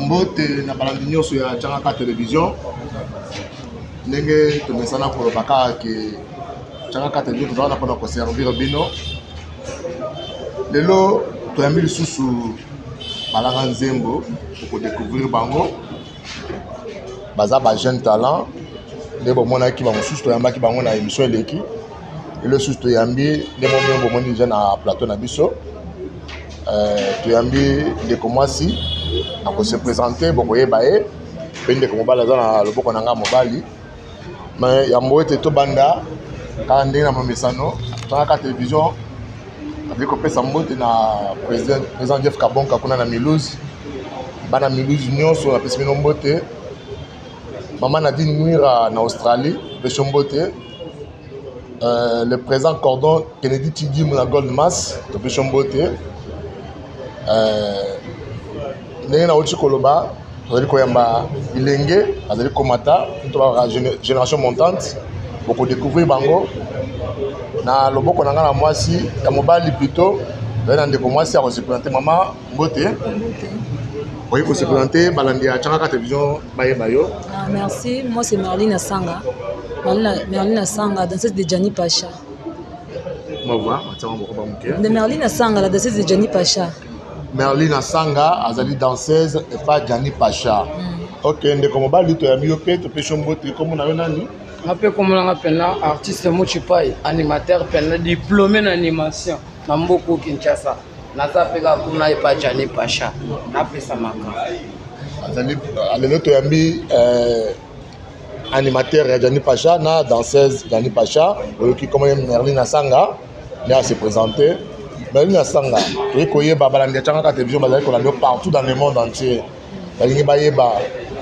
Mbote na balandi nyonso ya Tchangaka Télévision. Ndenge tomesana pour baka ke Tchangaka Télévision tozana pona ko servir bino. Lelo toyambi lisusu balanga nzembo pour découvrir bango. Baza ba jeune talent. Ndebo mona ki ba mosusu toyamba ki bango na émission eleki. Et le susu toyambi ndebo mona bomoni jeune na plateau na biso. Toyambi de commencer à se présenter bon koyeba e pende ko mobala za na loboko na nga mobali. Mais ya mbote to banda ka ndenge na mamesano Tchangaka Télévision avec ko pesa mbote na président Jeff Kabonka kuna na Milouze bana Milouze nyonso na pesa mbote maman Nadine Nwira na Australie pesa mbote le président Cordon Kennedy Tidim na Gold Mass to pesa mbote ndenge na oti koloba tozali koyamba bilenge azali komata to ba génération montante boko découvrir bango na loboko na nga na mwasi ya mobali plutôt na ndeko mwasi a se présenter maman Mbote oui ko se présenter balandi ya Tchangaka Télévision bayeba yo. Merci, moi c'est Merline Asanga. Merline Asanga, danseuse de Gianni Pacha. Moi voir matama boko ba muke de Merline Asanga, la danseuse de Gianni Pacha. Merline Asanga azali danseuse et pas Gianni Pacha. Ok, ndeko mobali to ya miyo pe to pe Mbote comme na yo nani? Après comme on appelle artiste Mochipai, animateur plein diplômé en animation na Mboko Kinshasa. Na ça fait ka kuna et pas Gianni Pacha. Na pesa maka. Azali alelo to yambi animateur ya Gianni Pacha na danseuse Gianni Pacha qui comme Merline Asanga là se présenter. Merline Asanga to koyeba balandi Tchangaka Télévision bazali ko lando partout dans le monde entier. Balingi bayeba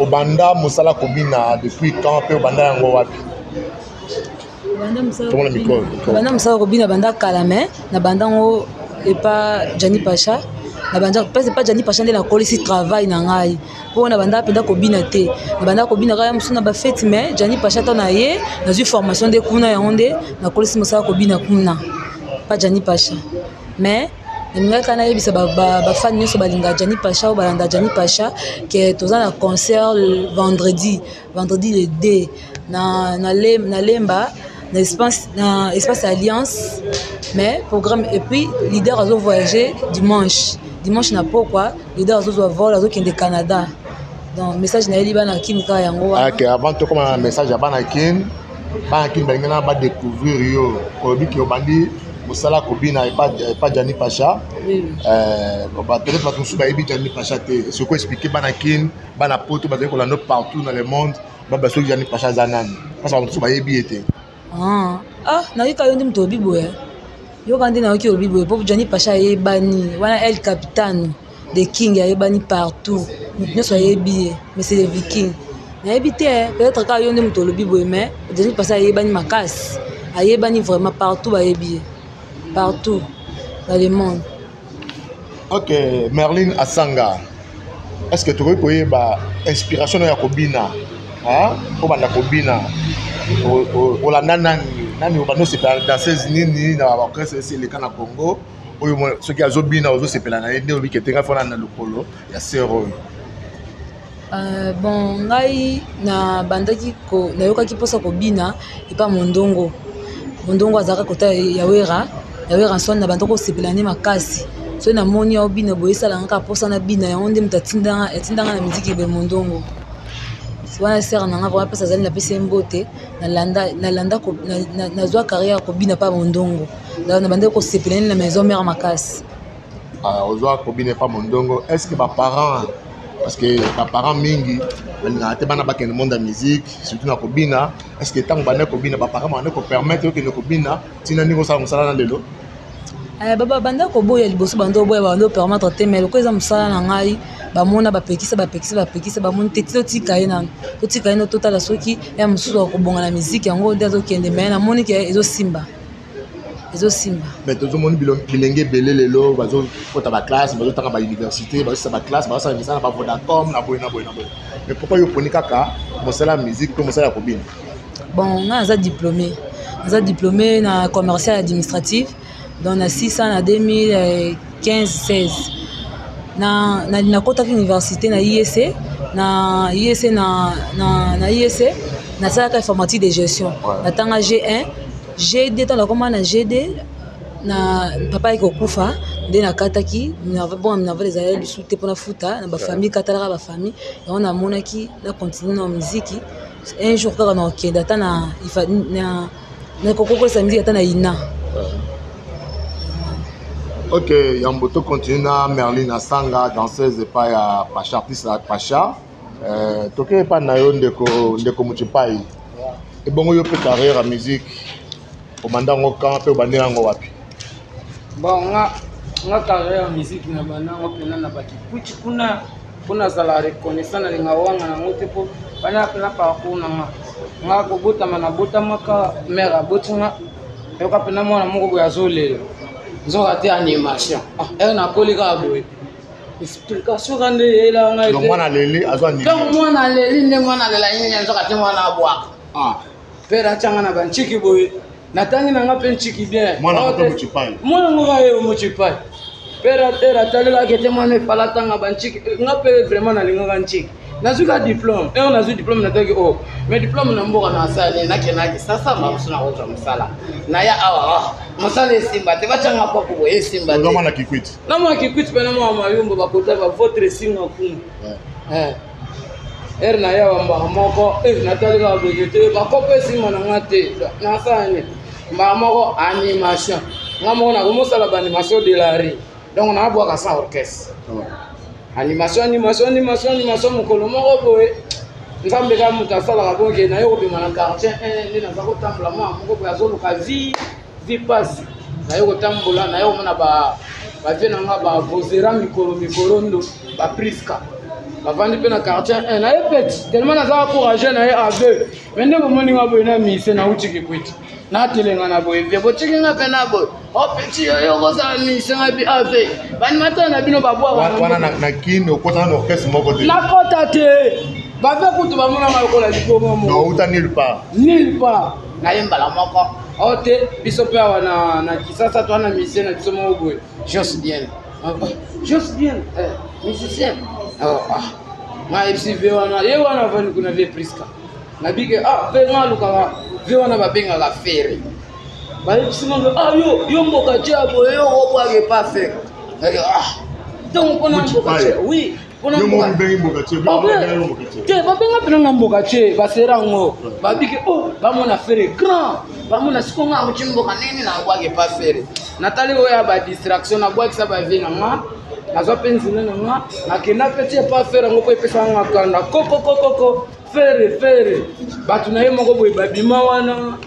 obanda musala kobina depuis quand pe obanda yango wapi? Banda musala kobina banda kalame na banda ngo et pas Gianni Pacha na banda parce pas Gianni Pacha ndela kolisi travail na ngai po na banda penda kobina te na banda kobina kaya musuna ba fête mais Gianni Pacha ta na ye na zu formation de kuna ya onde na kolisi musala kobina kuna pas Gianni Pacha mais nga kana yebisa ba fan nyonso balinga Gianni Pacha ou balanda Gianni Pacha que toza na concert le vendredi le 2 na Lemba na espace Alliance mais programme et puis leader azo voyager dimanche na pourquoi leader azo vol azo kende Canada donc message na yeli bana kin ka yango OK avant to comme un message à bana kin balinga ba découvrir yo ko bi ki obandi musala kobina et pas Gianni Pacha bah peut-être parce que sous baby Gianni Pacha te ce qu'on expliquer banakin bana poto bazali ko lando partout dans le monde ba so Gianni Pacha zanani parce que sous baby était na yika yo ndi mto biboya yo kandi na yo biboya pour Gianni Pacha yebani wana El Capitano the king yebani partout nous so yebi mais c'est les vikings na yebité peut-être ka yo ndi mto biboya mais Gianni Pacha yebani makasi ayebani vraiment partout ba yebi partout dans le monde. Ok, Merline Asanga, est-ce que tu veux qu'il y ait inspiration de Kobina? Pour la Kobina, pour la nani, c'est dans ces nini, dans la presse, c'est le Cana Congo. Ce qui a Zobina, c'est la nani, qui est un fan de l'Opolo, il y a 0. Bon, ngai na bandaki ko na yoka ki posa Kobina et pas Mondongo. Mondongo azaka kota Yawera. Yawera son na bandoko sepelane makasi. So na moni au bina boyisa la ngaka posa na bina ya onde mtatindanga etindanga na muziki be Mondongo. Wana sera na ngaka pesa zali na pesa Mbote na landa ko na zwa carrière ko bina pa Mondongo. Na bandoko sepelane na maison mère makasi. Ozwa ko bina pa Mondongo. Est-ce que ba parents parce que ba parents mingi na te bana ba ken monde de musique surtout na ko bina est-ce que tant bana ko bina ba parents na ko permettre que ko bina tina ni ko sa musala na lelo baba banda ko boya liboso bando boya bando permettre te mais ko eza musala na ngai ba mona ba pekisa ba mona tetilo tika ina to tika ina total soki ya mususu ko bonga na musique yango ndezo kende mais na moni ke ezo simba mais tout le monde bilenge belé lelo bazo kota ba classe bazo tanga ba université bazo sa ba classe bazo sa visa na ba Vodacom na boy mais pourquoi yo poni kaka musala musique comme musala ko bina bon nga za diplômé na commercial administratif dans na 600 en 2015-16 na kotaki université na IEC na IEC na IEC na salaka informatique de gestion na tanga G1 G2 tant comme na G2 na papa ikokufa nde na kataki bon na les aïeux du soute pour na futa na ba famille katala ba famille on a monaki na continuer na musique un jour quand on okenda ta na ifa na kokoko sa musique ta na ina. Ok, Yamboto continue na Merlin Asanga, danseuse pas ya Pacha, artiste à Pacha. Toke pas na yo ndeko Muchipai. Et bon yo pe carrière à musique. Au mandat ngoka pe bande ngo wapi. Bon nga carrière musique na bana ngopena na baki. Kuna sala reconnaissance na ngawanga na ngote po bana pena pa kuna nga ko buta mana buta maka mera butunga. Yo ka pena mwana moko ya zolelo. Nzokate animation na kolika boy explication kande yela ngai donc mwana leli azwa ni donc mwana leli ne mwana lela nyanya nzokate mwana abwaka pera changa na banchiki boy natangi na ngape nchiki bien mwana ko Muchipai mwana ngoka yo Muchipai pera tera talela kete mwana palatanga banchiki ngape vraiment na linga nchiki nazuka diplôme on a eu diplôme na tangi mais diplôme na mboka na sala na kenaki sasa mabusuna kwa msala na ya awa mosala simba te bachanga kwa kubo simba te na kikwiti na mwa kikwiti pena mwa mayumbo bakota ba votre singa kumu na ya wamba moko na talika bojete bakope simba na ngate na sane mba moko animation ngamo na komosala ba animation de la rue donc na bwa ka sa orchestre animation mokolo moko boye nzambe ka mutu asalaka bonke na yo kobima na quartier nde naza kotambola mwa moko boye azoluka vi pasi na yo kotambola na yo komona bavie na nga bavozera mikolo ndo bapriska bavandi mpe na quartier na ye peti tellement naza kocourage na ye ave me nde bomoni nga boye na mise nauti kikwiti natelenga na boye vie botiki nga mpe na boye opeti yoyo kozala mise nga bi ave banimatala na bino babwaka na kini okotana na orchestre moko te nakota te bave kutu bamonanga lokola libongo moko outa nulle part nayembala moko ote biso mpe awa na kisasa twana mise na biso moko boye jos bien musicien nga epsi ve wana ye wana vani kuna vie priska nabike ve nga lukaka ve wana babengaka fere bayebisinga yo mboka tia boye yo obwake pa fere donc mpona mboka tia oui te babenga pena nga mboka tie baserango babike bamona fere grand bamona sikonga akuti mboka nini na obwake pa fere natali oyo badistraction nabwakisa bavie na nga nazwa mpe nzela na nga nakenda mpe tie pa fere yango mpo epesaka nga kanda kokokokoko fere bato na ye moko boye babima wana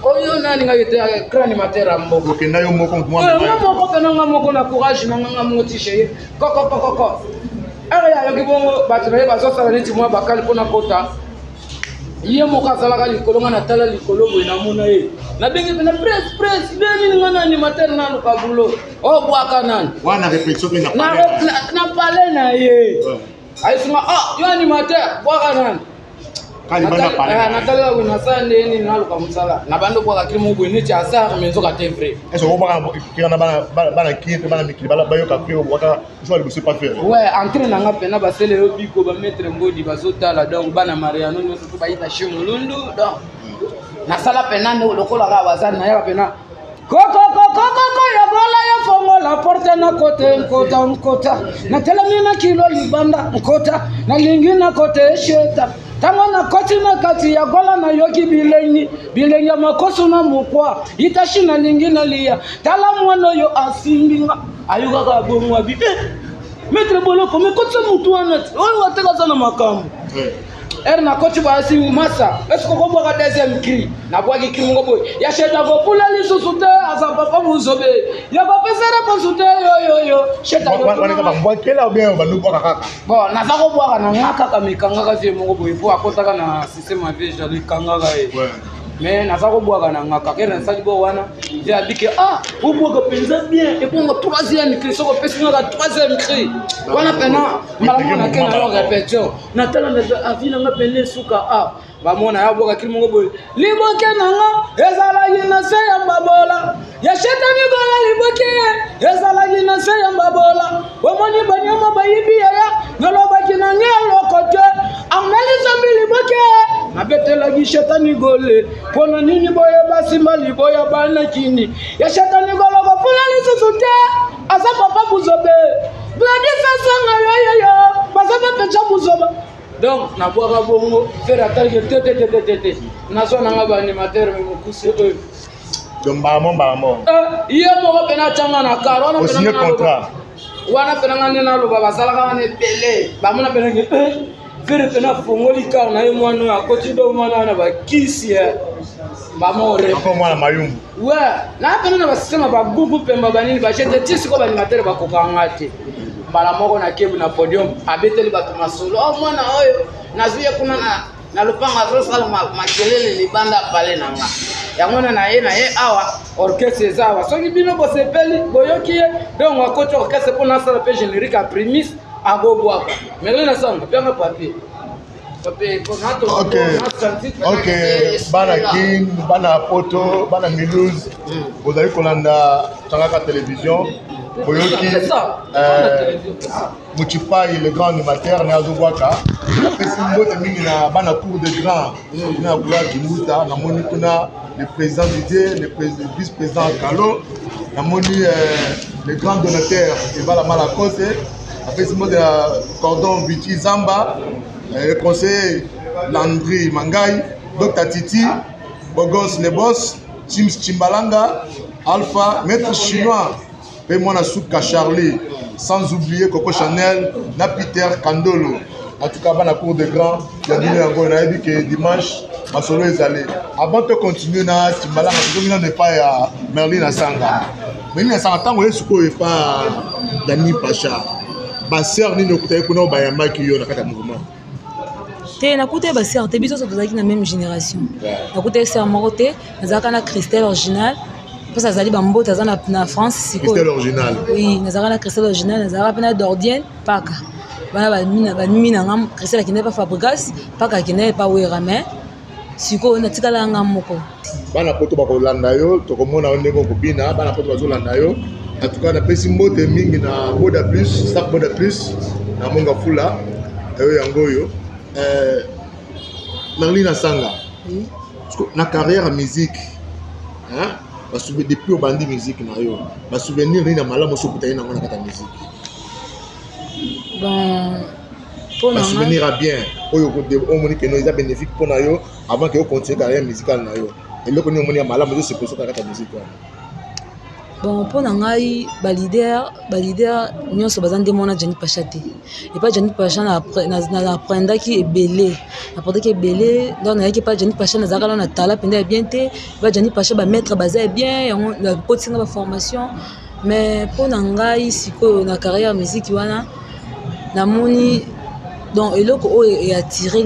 oyo nani nga yete grand animateur ya mboka okenda yo moko moko pena nga moko na courage na nga moko tishe ye kokokokoko ya yoki bongo bato na ye bazosala neti mwa bakali mpona kota ye moko azalaka likolo nga natala likolo boye namona ye nabengi pena presse benini nga na animateur naluka bulo obwaka nani wana répétition pe na pale na ye ayisinga yo animateur bwaka nani natalaka boye nasala ndeni naluka mosala na bando bwaka kili moko boye neti azar mais nzoka te vrai ezokobwaka bana kini mpe bana mikili bayoka kri obwaka joa liboso pa faire ouais entrain nanga mpena basele yo biko bametre mbodi bazotala donc bana mariano nyonso to bayita shimulundu donc nasala pena nde lokolaka bazali nayaka pena kokokokokoko yabola yafongola porte na kote nkota natelemi na kilo libanda nkota nalingi na kote esheta tango na koti na kati ya gola na yoki bilengi ya makoso na mokwa itashi na lingi na liya tala mwana yo asimbinga ayukaka bongo abi maître boloko mekotisa mutu wana oyo watekasa na makambo na koti basi masa est-ce qu'on voit la deuxième cri na bwaki cri ngo boy ya sheta ko pula lisusu te asa papa muzobe ya papa sera pasute yo sheta ko wana ka bwakela bien bandu bwaka kaka bon na zako bwaka na ngaka ka mikanga ka vie ngo boy po akotaka na système vie jali kanga ka mais na zako bwaka na ngaka kera nsali bo wana ya bike ubwaka penza bien et pour troisième cri soko pesi nga troisième cri wana pena malama na kena yo répétition na tala na avina nga pene suka bamona ya bwaka kili mongo boy liboke nanga ezala yina se ya mbabola ya shetani gola liboke ezala yina se ya mbabola omoni banyama bayibi yaya nolobaki na nge eloko te angalisa miliboke nabetelaki shetani gole mpona nini boyeba nsima liboya banakini ya shetani golo kofula lisusu te aza papa buzobe bladifesanga yoyoyo baza bapeca buzoba donc nabwaka bongo faire attaque te nazwa nanga baanimateur me mokusi oyo donc mbamo ye moko pena atanga na kar wana pena nga nde naloba bazalaka wana ebele bamona pena ke fere pena fongoli kar na ye mwana oyo akoti do mwana wana bakisi mwana mayumbu we na pena na basistema bagugu pemba banini bajete ti siko baanimateur bakokanga te mbala moko na kebu na podium abeteli bato masolo mwana oyo nazwiye kuna na lupanga azosala makelele libanda pale na nga yango na ye awa orchestre eza awa soki bino bosepeli boyoki ye donc akoti orchestre mpo nasala mpe générique a primis agobwaka mele nasanga pianga papier ok bana kin bana poto bana miluse bozali kolanda tangaka télévision boyoki Muchipai le grand animateur ne azobwaka apesi mbote mingi na bana cour de grand na kula kimuta namoni kuna le président Didier le vice-président Kalo namoni le grand donateur Evala Malakose apesi mbote cordon Viti Zamba le conseiller Landry Mangai Dr Titi Bogos le boss James Chimbalanga Alpha maître chinois et moi Souka Charlie sans oublier Coco Chanel na Peter Kandolo en tout cas dans la cour de grand il y a dit encore on a dit que dimanche ma solo est allé avant de continuer na Chimbalanga parce que n'est pas à Merlin Asanga Merlin Asanga tant que ce est pas Dani Pacha basser ni nokuta kuna bayamba ki yo na kata mouvement te nakuta basser te biso tozaki na même génération nakuta ser moko te nazaka na Christelle original parce que azali bambote aza na France siko Christelle original oui nazaka na Christelle original nazaka pena d'Ordienne paka bana banimi na ngam Christelle akende pa Fabregas paka akende pa Werame siko natikala ngam moko bana poto bakolanda yo tokomona ndenge kobina bana poto bazolanda yo en tout cas na pesi mbote mingi na Boda Plus Stack Boda Plus na Monga Fula eyo yango yo Merlin Asanga na carrière musique hein depuis au bandi musique na yo ba souvenir ni na malamu so kutaye na ngona kata musique bon pour na souvenir à bien oyo ko de omoni que no eza bénéfique pour na yo avant que yo continue carrière musicale na yo et le ko ni omoni ya malamu yo se poso kata musique bon pour ngai ba leader nyonso bazande mona Jani Pacha te et pas Jani Pacha na apprendaki ebele donc na ki pas Jani Pacha na zakala na tala penda bien te ba Jani Pacha ba mettre bazé bien na kotinga ba formation mais pour ngai siko na carrière musique wana na moni donc eloko oyo e attiré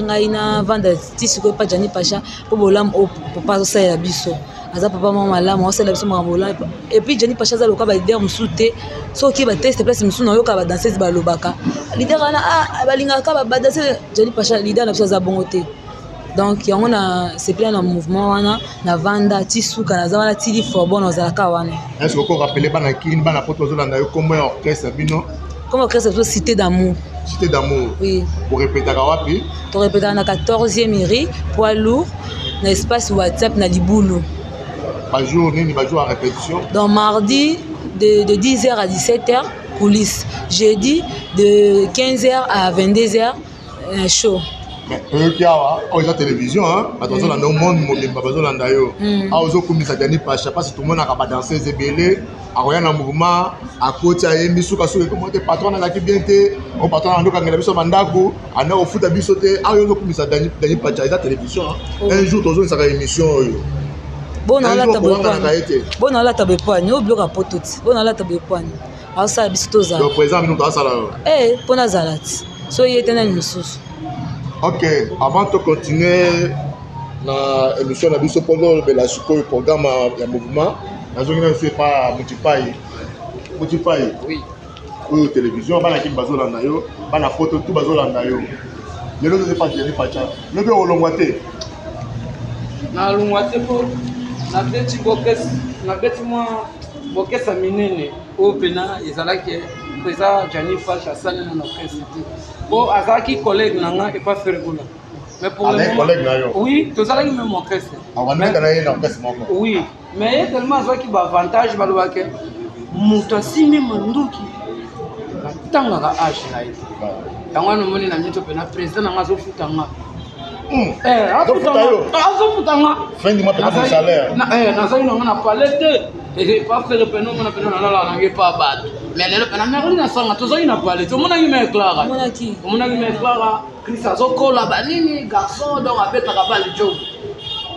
ngai na vanda ti siko pas Jani Pacha po bolam o pas ça ya biso aza papa mama malamu osala biso makambola et puis Jani Pacha za loka ba leader musute soki ba test place musu na yoka ba danseuse ba lobaka leader ana balingaka ba danseuse Jani Pacha leader na biso za bongo te donc yango na c'est plein na mouvement wana na vanda tisuka na zamana tili for bon ozalaka wana est-ce que vous rappelez bana kin bana poto zolanda yo comme orchestre bino comme orchestre so Cité d'amour oui pour répéter kawapi to répéter na 14e mairie poids lourd na espace WhatsApp na Libulu jour à répétition. Donc mardi de 10h à 17h, coulisses. Jeudi de 15h à 22h, show. Mais qui a la télévision, attention, dans le monde, il y a Jani Pacha, parce que tout le monde a dansé, c'est belé, a un mouvement, à côté, il y a un bisou, il patron a bien été, au patron a un bisou mandako, a au foot à bisouté, a un Jani Pacha, la télévision. Un jour, tu as une émission. Bon ala tabe poani o bloka pototi bon ala tabe poani asa bistoza donc présent nous dans ça là pona zalat so yetena misusu OK avant de continuer na émission na biso pendant la siko programme ya mouvement nazongi na c'est pas Muchipai oui ou télévision bana ki bazolanda yo bana photo tout bazolanda yo lelo c'est pas Jani Pacha le be olongwate na longwate po na beti bokes na beti moi bokesa minene oyo mpena ezalaki eza Johnny Pacha asali na orchestre te po azalaki collègue na nga epa fergola mais pour le moment oui tozalaki même orchestre oui mais ye tellement azwaki baavantage balobaki moto asimi manduki atangaka age na ye yango wana omoni na mito mpena président na nga azofuta nga azofuta nga nazali nanga na pale te pa fere pena omona pena nalala nange pa bato mais lelo pena merli nasanga tozali na pale te omonaki me clara omonaki me clara Chris azokola banini garçon donc abetaka bale job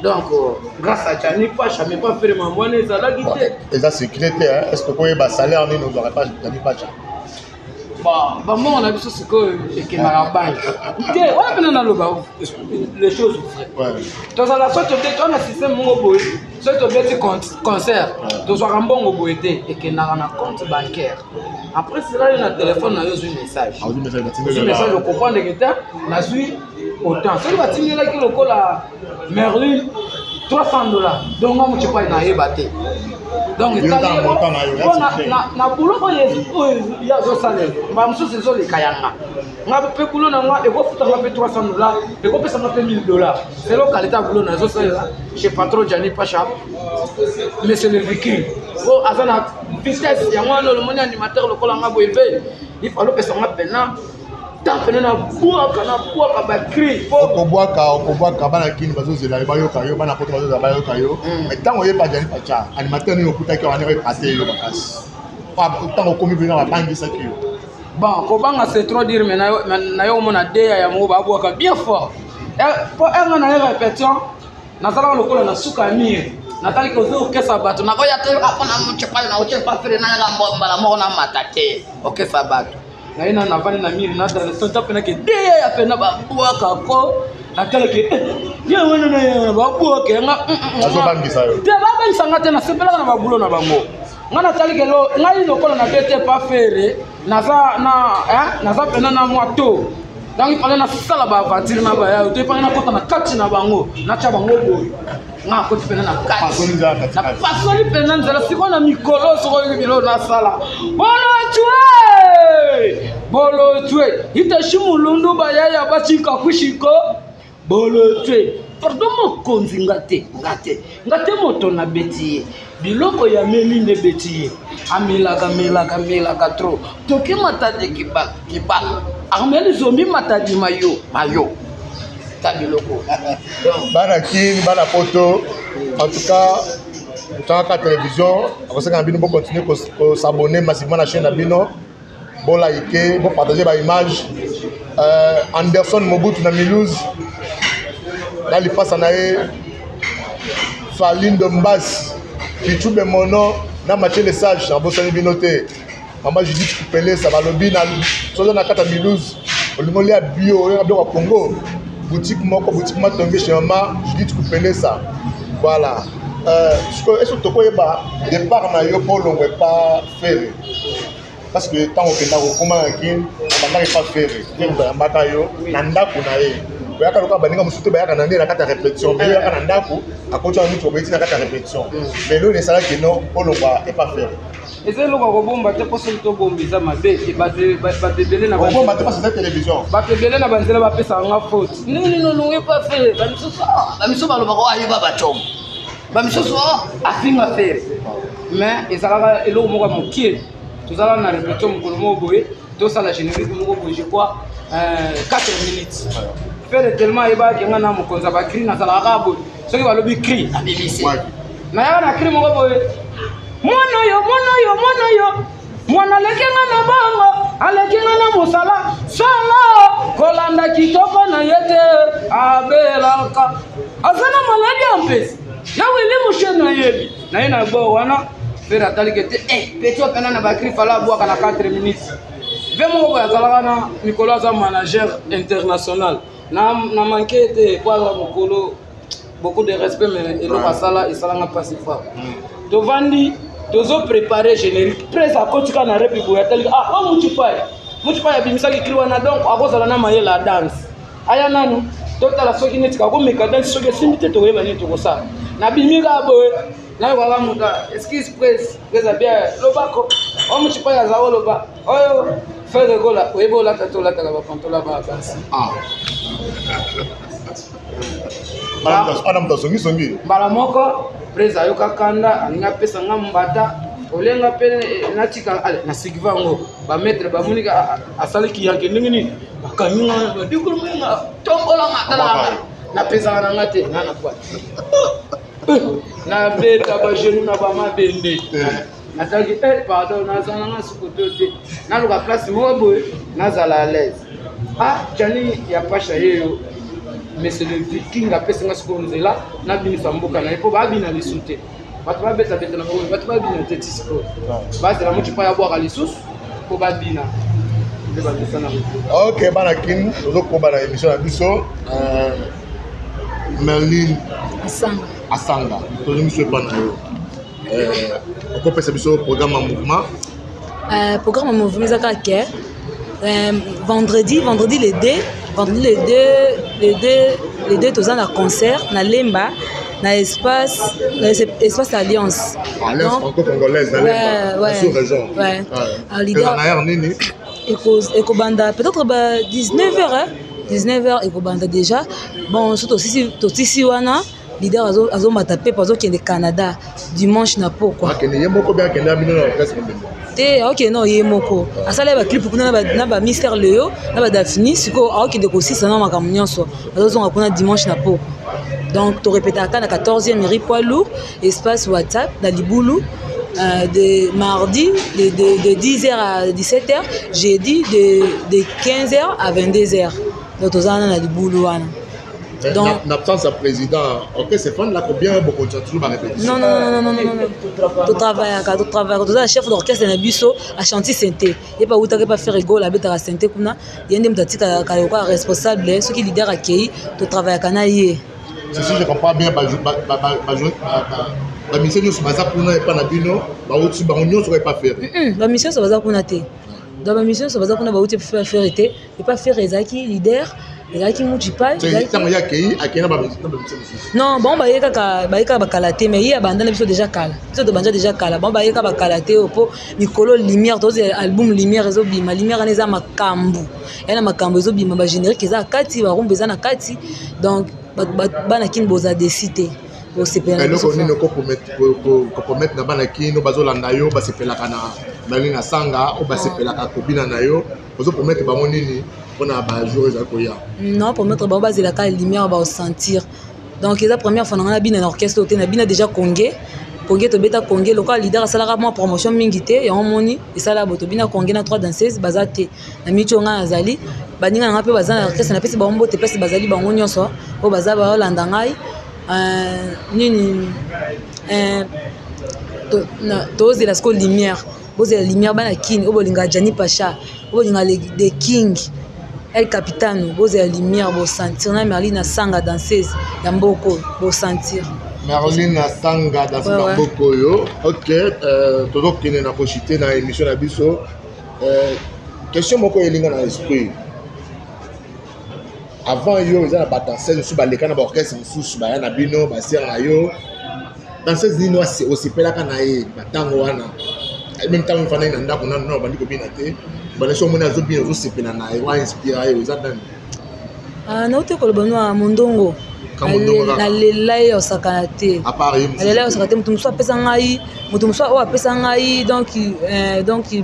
donc grâce à Johnny Pacha mais pas faire mambo wana ezalaki te eza secrétaire est-ce que koyeba salaire nini ozwaka pas Johnny Pacha bambongo na biso sikoyo ekendaka banke te wana mpena naloba les choses vrai tozala so tobeti wana système mongo boye so tobeti concert tozwaka mbongo boye te ekendaka na compte bancaire après cela ye na telefone na yo ozwi message okomprendre ke te nazwi autant soki batindelaki lokola Merlin $300 donc nga moto epai nayeba te donc na boulot oyo azosalela mba mosusu ezoleka yanga nga mpe boulot na nga ekofutanga mpe $300 ekopesanga mpe $1000 selo kalite ya boulot na ezosalela chez patron Johnny Pacha mais c'est le vécu po aza na vitesse yango wana olomoni animateur lokola nga boye mpe ifalo opesanga mpena tapene na bwaka bakri okobwaka bana kini bazozela bayoka yo bana poto bazozela bayoka yo mais ntango oyeba Johnny Pacha animateur nini okutaki wana epate yo makasi ntango okomi mpena babangisaki yo bon kobanga c'est trop dire mais na yo omona deya ya moko babwaka bien fort po enga na ye répétition nazalaka lokola na suka ya mire nataliki ozokesa bato nakoya te apona mochepali na oche pafere na yaka mbala moko na mata te okesa bato naina navani na miri na sonta pena ke de ya pena babwaka ko nakala ke ya wana na babwaka nga azobangisa yo te babangisa ngate na sepela na babulo na bango ngana tali ke lo ngai lokola na bete pa fere naza pena na moto donc il fallait na sala ba aventure na ba ya to fallait na kota na kati na bango na cha bango boy nga ko pena na kati na pasoli pena nzela sikona mikolo soko bilo na sala bolo tue itashimulundu bayaya bachika kushiko bolo tue pardon mokonzi ngate moto na betiye biloko ya melinde betiye amelaka trop toke matade kiba ameli zombi matadi mayo tabiloko bana kini bana poto en tout cas tant que télévision akosaka bino bo continuer ko s'abonner massivement na chaîne na bino bo liker bo partager ba image Anderson Mobutu na Milouz là li face na e Faline de Mbas Kichube Mono na match les sages na bosani binote Maman Judith Kupele ça va lobby na sozo na kata Milouz olimoli ya bio ya bio Congo boutique matongé chez Maman Judith Kupele ça voilà est-ce que tu peux pas départ na yo pour longue pas faire parce que tant que na ko comment kin banda pas faire ngi ba mbaka yo na ndako na ye bayaka loka baninga musutu bayaka na ndela kata répétition mais yaka na ndako akocha ni to beti na kata répétition mais lo ne sala que non pour longue pas faire eze loka ko bomba te poso to bombiza mabe ba belé na ba bomba te pas télévision ba belé na banzela ba pesa nga faute nini no longue pas faire ba miso ba lo ba ko ayi ba chom bamisoso afinga faire mais ezalaka eloko moko mokie tozala na répétition mokolo moko boye tosala générique moko boye je crois 4 minutes faire tellement ebaki nga na mokonza bakri nazalaka boye soki balobi cri abimisi na yaka na cri moko boye mwana yo mwana lekenga na bango alekenga na mosala sala kolanda kitoko na yete abelaka azana maladi ampesi yawe le moshena yebi na ina bo wana fera talikete peto pena na bakri fala bwa kana 4 minutes vemo ko yazalaka na Nicolas za manager international na manquete kwa mokolo beaucoup de respect mais elo pasala isalanga pasifa tovandi tozo préparer générique presse akotika na repibo ya talika muchipaya bimisaki kiri wana donc akozala na mayela dance aya nanu totala soki neti kako meka dance soki simite to yeba neti ko sa nabimika boye na kwa muta excuse press bien lobako o muchipa ya zawo loba oyo faire gola webola tatola tala ba pantola ba basi ana mtasongi songi mbala moko presa yoka kanda aninga pesa nga mbata olenga pene natika ale na sikivango ba maître ba monika asali ki yanke ningini bakanyinga ba dikurumenga tombola matala na pesa na ngate na kwa na beta ba jeune na ba mabende nataki pardon nazana nga sukotote na luka place mo boy nazala à l'aise jani ya pasha yeyo mais c'est le viking a pesa nga sukonzela na binisa mboka na epo ba bina lisute bato ba beta beta na ko bato ba bina teti siko base la muchi pa ya boire lisusu ko ba bina ba besa na ok bana kin ozo ko bana émission na biso Merlin Asanga tozo miso pa na yo on peut faire un programme en mouvement. Programme en mouvement, c'est vendredi les deux tous un concert na Lemba na espace Alliance. Alliance franco-congolaise na Lemba. Sur région. Ouais. Leader. Eko banda peut-être 19h 19h eko banda déjà. Bon surtout si wana leader azo matape pazo kende Canada dimanche na pourquoi kende yemoko bien kende abino na presse te OK non yemoko asala ba clip kuna na ba Mister Leo na ba Daphne siko akende ko sisa na makambo nyonso azozonga kuna dimanche na pourquoi donc to répétaka na 14e rue Poilou espace WhatsApp na Libulu de mardi de 10h à 17h jeudi de 15h à 22h donc tozana na Libulu wana. Donc, l'absence du président, ok, c'est fan là combien beaucoup de toujours répétition. Non. Tu travailles, tu es chef d'orchestre na biso à chantier synthé. Et pas où tu pas faire rigole à bêta synthé comme na, il y a des mutati ka responsable, ceux qui leader accueilli, tu travailles kana yé. Si je comprends bien la mission nous basa kuna et pas na bino, ba outi ba onyo serait pas faire. La mission ça basa kuna té. Dans la mission ça basa kuna ba outi faire été, et pas faire ezaki leader. Et là qui mouti pas non bon ba yeka bakalate mais il y a bandana biso déjà kala biso de banja déjà kala bon ba yeka bakalate opo mikolo lumière to album lumière ezo bima lumière aneza makambu yana makambu ezo bima ba générique eza kati ba rumba eza na kati donc bana kin boza décider au CPN et donc on ne ko mettre na bana kin bazo landa yo ba sepela kana Merlin Asanga o ba sepela ka kobina na yo ozo promettre ba monini. Non, pour mettre baba c'est la lumière va sentir. Donc la première fois on a bien un orchestre on a bien déjà Congé to beta Congé local leader ça la moi promotion mingité et on moni et ça la boto bien Congé na 3 danseuses bazate na micho nga azali baninga nga pe bazana orchestre na pesi ba mbote pesi bazali bango nyonso o bazaba olanda ngai nini to la school lumière boze la lumière bana king o bolinga Jani Pacha o bolinga les king El Capitano, vous avez la lumière, vous sentir. Merlin Asanga danseuse, Yamboko, vous sentir. Merlin Asanga danseuse, Yamboko, yo. Ok, toujours qu'il y a une possibilité dans l'émission d'Abisso. Question moko yelinga dans l'esprit. Avant yo, ils ont la danseuse, sous les canaux d'orchestre, sous les nabino, basir na yo. Danseuse ni noa c'est aussi pela kanae, batango wana. Même temps il fallait nanda kuna no bandi ko binate. Bana so mona zo bien zo sepela na e wa inspire yo zadan. Na ute ko bano a mondongo. Na lelai osakana te. A part yo. Lelai osakana te mutu muso apesa ngai, mutu muso o apesa ngai donc il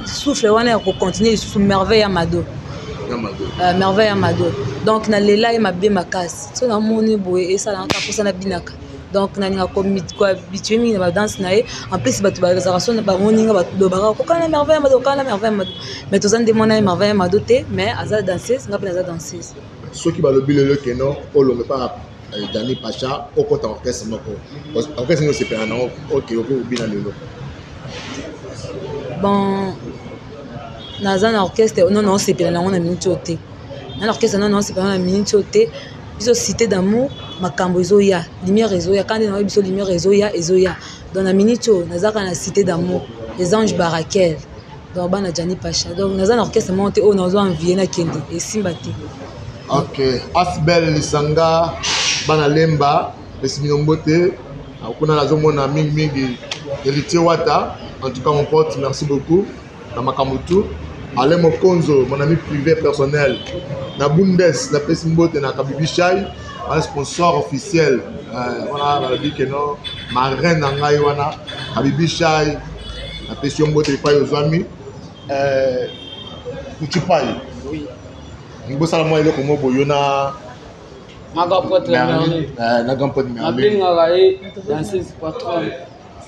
souffle wana ko continuer sous merveille Amado. Merveille Amado. Donc na lelai mabe makasi. So na moni boye et ça na ka posa na binaka. Donc na ninga ko habitué mi na danse na en plus batu ba réservation na ba moninga ba do ba ko kana merveille Amado mais tous en demande merveille Amado te mais aza danseuse nga pena aza danseuse ceux qui ba le bilelo que non o lo pas Jani Pacha au côté orchestre moko orchestre no se pena non OK bina lelo bon na za na orchestre non se pena na minute ote na orchestre non se pena na minute ote biso cité d'amour makambo ezoya lumière ezoya quand na biso lumière ezoya dans la minute nazaka na cité d'amour les anges barakel donc bana Jani Pacha donc naza na orchestre monté o nazo envier na kende et simbati OK Asbel Lisanga bana Lemba pesi bino mbote kuna nazomona mingi héritier Wata. En tout cas mon pote, merci beaucoup na makambo tout. Alain Mokonzo, mon ami privé personnel na Bundes na pesi mbote na Kabibi Chai, un sponsor officiel. Voilà, on a dit que non, ma reine na ngai wana Kabibi Chai na pesi mbote pa yo zami Kuchipai. Oui. Ngo sala mo ile ko mo boyona Maga pote Merlin. na grand pote Merlin. Dans ses patronnes.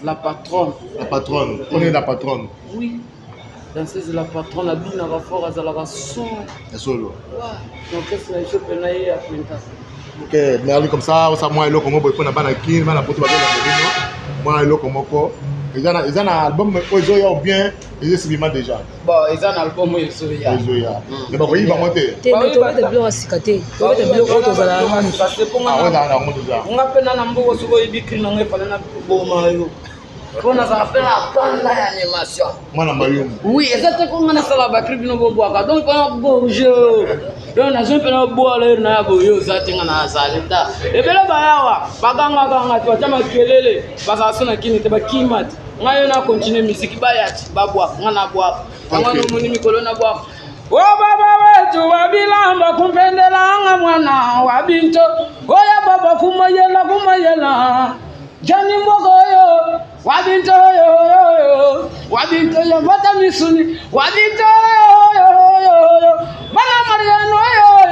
La patronne. La patronne. On est la patronne. Oui. Dans ses la patronne la bina va fort à la son. Et solo. Donc qu'est-ce que je peux naïe à Penta. Ok, Merlin comme ça moi ile ko mo boy na bana kin bana pote ba bana moi ile ko moko. Ils ont un album Ozoya ou bien ils ont suivi déjà. Bon, ils ont un album Ozoya. Ozoya. Mais bon, il va monter. Tu vas te bloquer à cicater. Tu vas te bloquer au Tozala. Ah ouais, dans le déjà. On appelle un ambo sur le bikini, on appelle un ambo. On a fait la bande d'animation. Moi, na Mayum. Oui, exactement comme on a fait la batterie de nos bois. Donc, on a beau jeu. Donc, on a fait un beau aller na boyo zatinga na zalenda. Et bien là, bayawa, baganga tu vas makelele, basasona kini te bakimat. Ngayo na continue musique bayati, babwa, ngana bwa. Ngana muni mikolo na bwa. O baba wetu wabilamba kumpendela mwana wa binto. Oya baba kumayela. Jani mogoyo, wabinto yo, wabinto yo, mata misuni, wabinto yo, bana Mariano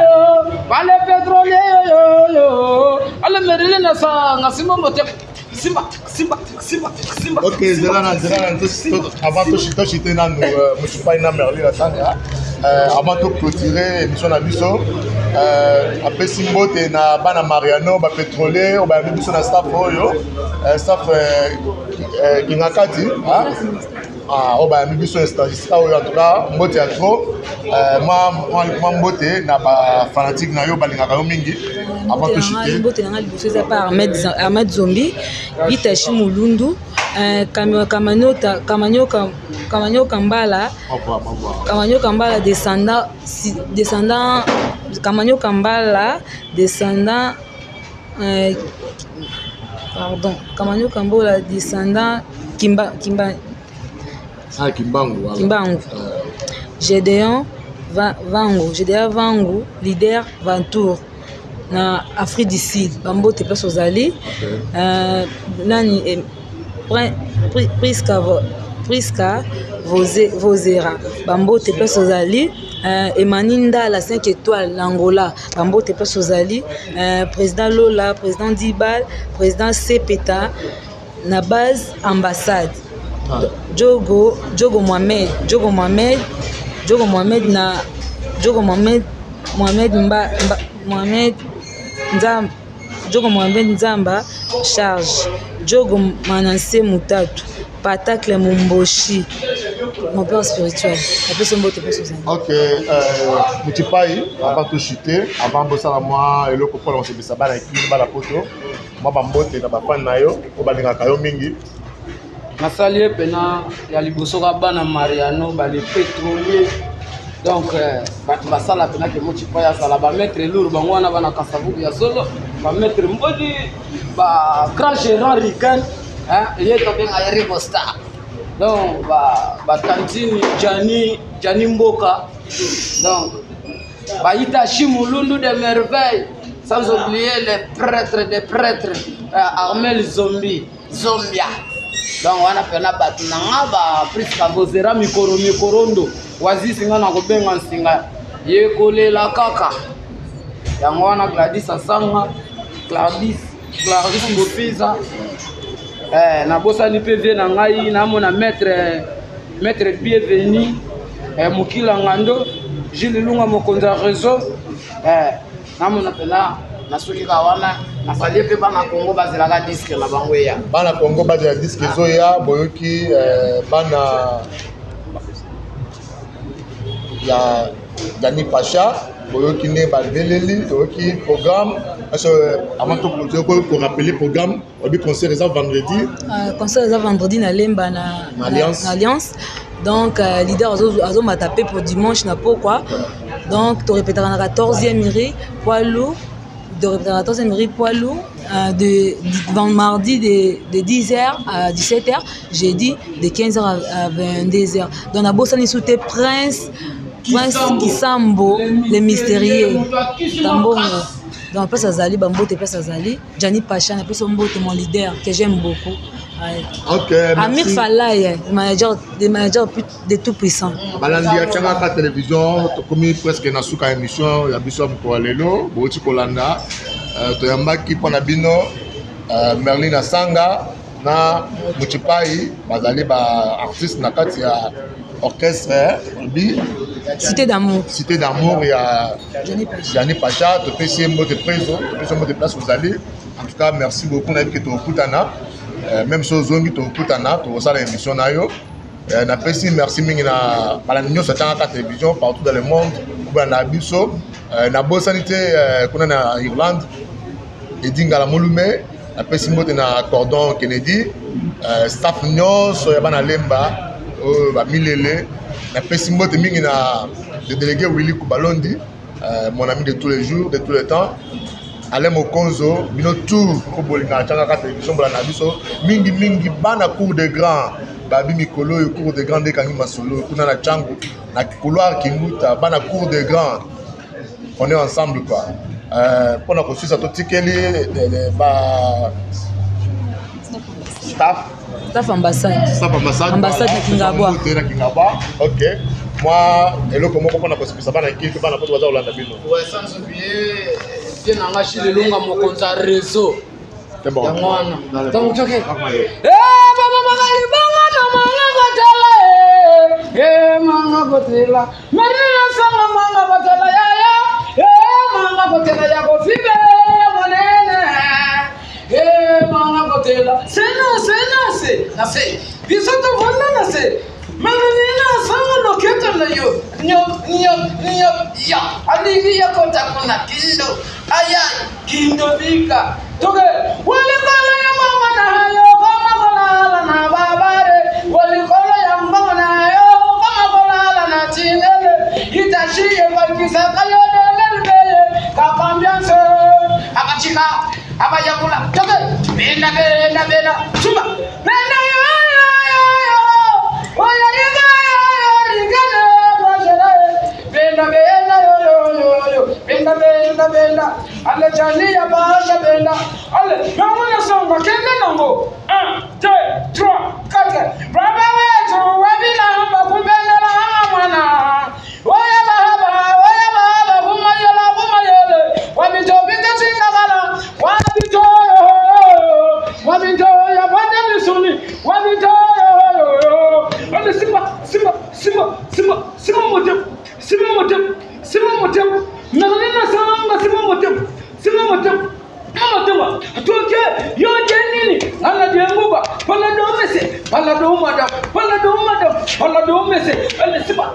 yo, bale petrole yo, ale merile na sa ngasimo mote, simba. Ok, zelana, avant de chiter na nous, monsieur Paina Merlin la tanga. Avant de clôturer l'émission na biso, après Simbote na bana Mariano, ba pétrolier, on va biso na staff oyo, staff Kingakati, on va biso stagiste oyo en tout cas, Mbote ya trop, moi Mbote na ba fanatique na yo balingaka yo mingi. Avant de chiter. Mbote na ngali biso par Ahmed Zombi, Itachi Mulundu. Kamanyo Kambala descendant Kamanyo Kambala descendant Kamanyo Kambala descendant Kimbangu Gédéon Vangu leader Vantour na Afrique du Sud Bambote place aux alliés nani Priska Vozera Bambote place aux alliés Emaninda la 5 étoiles l'Angola Bambote place aux alliés président Lola président Dibal président Sepeta na base ambassade Jogo Mohamed Nzamba charge Jogo Mananse Mutatu Patacle Mumboshi mon père spirituel ok Mutipai avant de chuter avant bossa la moi et le copain on se bisa bana kini bana poto moi bambote na bafan na yo ko balinga kayo mingi nasali pena ya liboso ka bana Mariano bale pétrolier donc basala pena ke Mutipai ya sala ba mettre lourd bango wana bana kasavuku ya solo ba mettre mbodi ba grand gérant rican il est tombé à Rivo Star donc ba tantini Jani Mboka donc ba Itachi Mulundu de merveille sans oublier les prêtres des prêtres Armel Zombia donc wana pena batu nanga ba Priska Vozera mikorondo wazisinga na kobenga nsinga yekolela kaka yango wana Gladys Asanga Gladys Mbopiza na bosani PV na ngai na mona maître bienvenu Mukila Ngando Gilles Lunga mokonza réseau na mona pena na soki ka wana na sali pe bana Congo bazela disque na bango ya bana Congo bazela disque zoya boyoki bana ya Dani Pacha boyoki ne baleleli boyoki programme avant de pour rappeler le programme, on dit concert réserve vendredi. Concert réserve vendredi na Lemba na Alliance. Donc leader azo m'a tapé pour dimanche na pourquoi. Donc tu répéteras na 14e mairie poids lourd, de répéter na 14e mairie poids lourd mardi de 10h à 17h, jeudi de 15h à 22h. Donc la bosse ni souté Prince Kisambo, le mystérieux. Tambongo. Donc après ça Zali, Bambote après ça Zali, Gianni Pacha, après ça Mbote mon leader que j'aime beaucoup. Ouais. Ok, Amir Falaye, le manager de tout puissant. Balandi à la télévision, comme presque na suka émission, ya biso pour lelo, boti kolanda, to yamba ki pona bino, Merlin Asanga na Muchipai, bazali ba artiste na kati ya orchestre bi Cité d'amour. Cité d'amour ya Gianni Pacha, to pesi mbote preso, to pesi mbote place vous allez. En tout cas, merci beaucoup na que to kutana. Même chose zongi to kutana, to ça l'émission na yo. Na pesi merci mingi na balanyo sa tanga télévision partout dans le monde, na biso, na bonne sanité kuna na Irlande. Edinga la molume, na pesi mbote na Cordon Kennedy, staff nyonso ya bana lemba, ba milele. Na pesi mbote mingi na le délégué Willy Kubalondi, mon ami de tous les jours, de tous les temps. Alain Mokonzo, bino tout ko bolinga tanga télévision bola na biso mingi bana cour de grand babi mikolo cour de grand de kangi masolo kuna na changu na couloir kinguta bana cour de grand, on est ensemble quoi. Pour notre suisse à tout tikeli ba staff ambassade Kingabwa. OK. Moi elo comment on a possible ça bana ki bana poto baza Hollande bino. Ouais, sans oublier nanga shile lunga mokonza réseau. C'est bon. Donc tu OK. Baba magali banga na manga gotela manga gotela. Marina sama manga gotela ya manga gotela ya go fibe monene. Manga gotela. Sena se. Na se. Bisoto vonna na se. Marina sama loketa na yo. Nyo ya. Aligi ya kota kuna kindo. Aya kindo bika. Toge wale kala ya mama na hayo kama kolala na babare. Wale kala ya mama na hayo kama kolala na chinele. Itashie kwa kisaka yo de merveye. Kakambianse. Akachika. Abayakula. Toge. Benda. Chuma. Benda yo. Oya riga yo. Rigana. Benda. Ale chani ya basha benda. Ale namuna songa kenda nango. 1 2 3 4. Baba wetu wabila hamba kumbenda la mwana. Oya baba kumayele. Wabito bita chingala. Wabito ya bata misuni. Wabito. Ale Simba motem. Merlin Asanga Simba motem. Amatema. Toke yo jenini. Ala dienguba. Palado madam. Ale Simba.